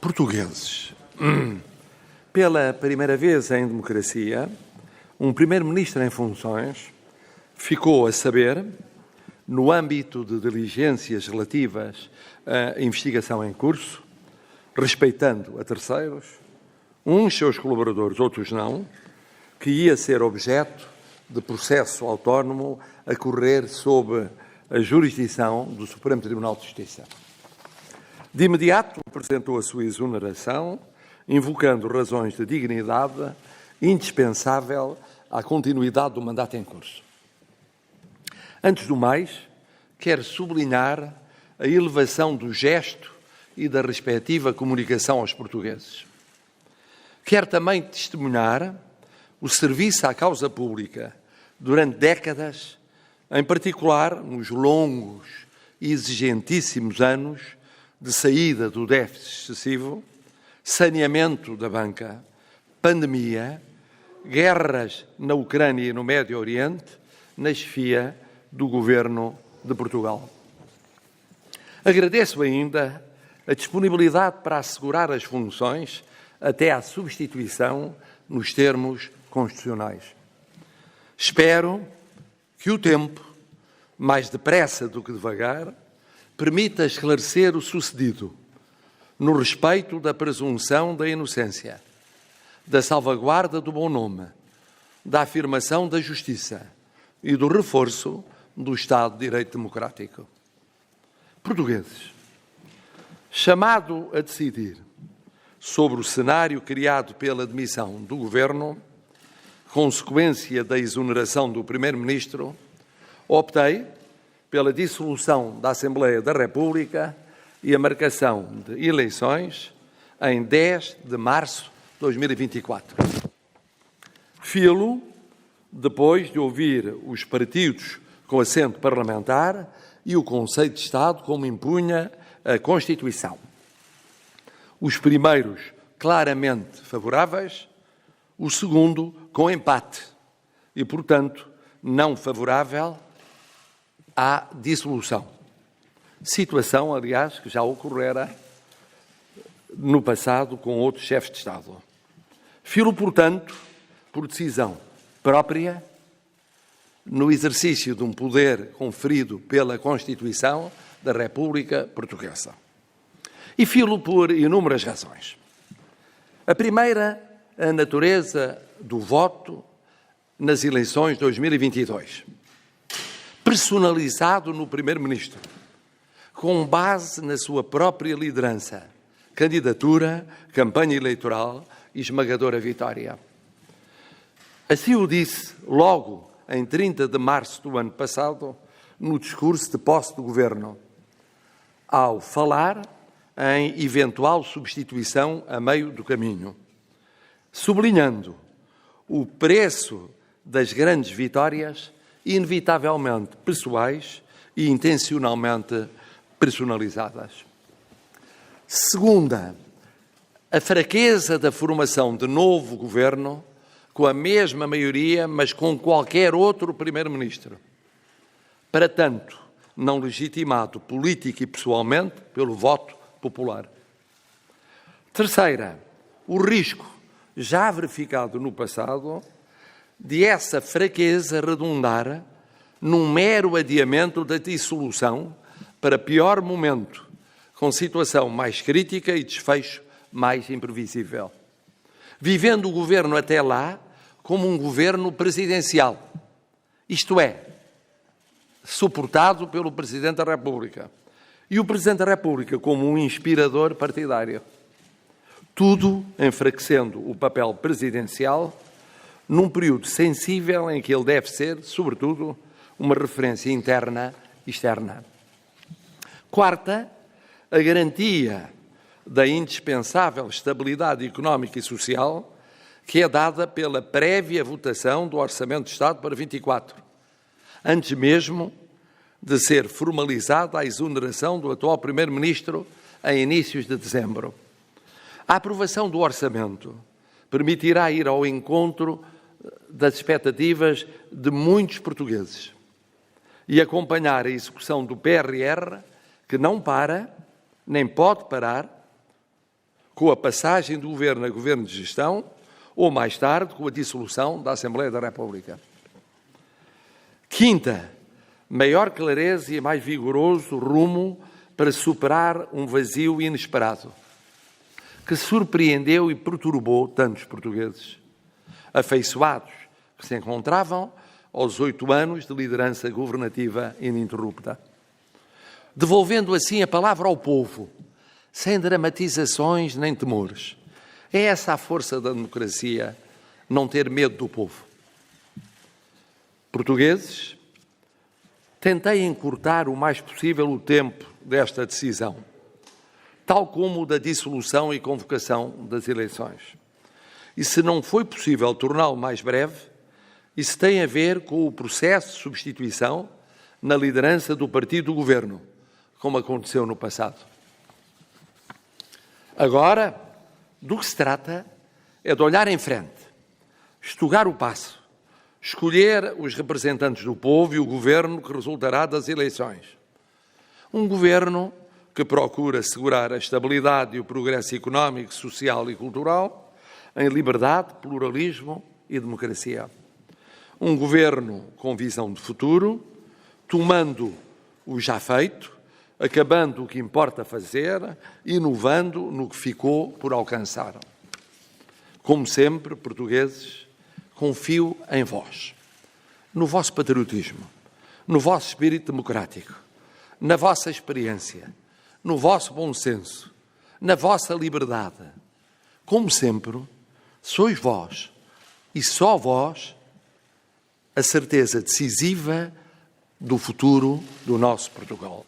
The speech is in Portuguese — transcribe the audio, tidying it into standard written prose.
Portugueses. Pela primeira vez em democracia, um primeiro-ministro em funções ficou a saber, no âmbito de diligências relativas à investigação em curso, respeitando a terceiros, uns seus colaboradores, outros não, que ia ser objeto de processo autónomo a correr sob a jurisdição do Supremo Tribunal de Justiça. De imediato apresentou a sua exoneração, invocando razões de dignidade indispensável à continuidade do mandato em curso. Antes do mais, quero sublinhar a elevação do gesto e da respectiva comunicação aos portugueses. Quero também testemunhar o serviço à causa pública durante décadas, em particular nos longos e exigentíssimos anos de saída do déficit excessivo, saneamento da banca, pandemia, guerras na Ucrânia e no Médio Oriente, na chefia do Governo de Portugal. Agradeço ainda a disponibilidade para assegurar as funções até à substituição nos termos constitucionais. Espero que o tempo, mais depressa do que devagar, permita esclarecer o sucedido, no respeito da presunção da inocência, da salvaguarda do bom nome, da afirmação da justiça e do reforço do Estado de Direito Democrático. Portugueses, chamado a decidir sobre o cenário criado pela demissão do Governo, consequência da exoneração do Primeiro-Ministro, optei pela dissolução da Assembleia da República e a marcação de eleições em 10 de março de 2024. Filo, depois de ouvir os partidos com assento parlamentar e o Conselho de Estado, como impunha a Constituição. Os primeiros claramente favoráveis, o segundo com empate e, portanto, não favorável à dissolução. Situação, aliás, que já ocorrera no passado com outros chefes de Estado. Filo, portanto, por decisão própria, no exercício de um poder conferido pela Constituição da República Portuguesa. E filo por inúmeras razões. A primeira, a natureza do voto nas eleições de 2022, personalizado no Primeiro-Ministro, com base na sua própria liderança, candidatura, campanha eleitoral e esmagadora vitória. Assim o disse logo em 30 de março do ano passado, no discurso de posse do Governo, ao falar em eventual substituição a meio do caminho, sublinhando o preço das grandes vitórias, inevitavelmente pessoais e intencionalmente personalizadas. Segunda, a fraqueza da formação de novo governo com a mesma maioria, mas com qualquer outro primeiro-ministro, para tanto não legitimado política e pessoalmente pelo voto popular. Terceira, o risco, já verificado no passado, de essa fraqueza redundar num mero adiamento da dissolução para pior momento, com situação mais crítica e desfecho mais imprevisível. Vivendo o governo até lá como um governo presidencial, isto é, suportado pelo Presidente da República, e o Presidente da República como um inspirador partidário. Tudo enfraquecendo o papel presidencial num período sensível em que ele deve ser, sobretudo, uma referência interna e externa. Quarta, a garantia da indispensável estabilidade económica e social que é dada pela prévia votação do Orçamento de Estado para 24, antes mesmo de ser formalizada a exoneração do atual Primeiro-Ministro em inícios de dezembro. A aprovação do Orçamento permitirá ir ao encontro das expectativas de muitos portugueses e acompanhar a execução do PRR, que não para, nem pode parar, com a passagem do governo a governo de gestão ou, mais tarde, com a dissolução da Assembleia da República. Quinta, maior clareza e mais vigoroso rumo para superar um vazio inesperado, que surpreendeu e perturbou tantos portugueses, afeiçoados que se encontravam aos 8 anos de liderança governativa ininterrupta. Devolvendo assim a palavra ao povo, sem dramatizações nem temores. É essa a força da democracia, não ter medo do povo. Portugueses, tentei encurtar o mais possível o tempo desta decisão, tal como o da dissolução e convocação das eleições. E se não foi possível torná-lo mais breve, isso tem a ver com o processo de substituição na liderança do partido do governo, como aconteceu no passado. Agora, do que se trata é de olhar em frente, estugar o passo, escolher os representantes do povo e o governo que resultará das eleições. Um governo que procura assegurar a estabilidade e o progresso económico, social e cultural em liberdade, pluralismo e democracia. Um governo com visão de futuro, tomando o já feito, acabando o que importa fazer, inovando no que ficou por alcançar. Como sempre, portugueses, confio em vós, no vosso patriotismo, no vosso espírito democrático, na vossa experiência, no vosso bom senso, na vossa liberdade. Como sempre, sois vós, e só vós, a certeza decisiva do futuro do nosso Portugal.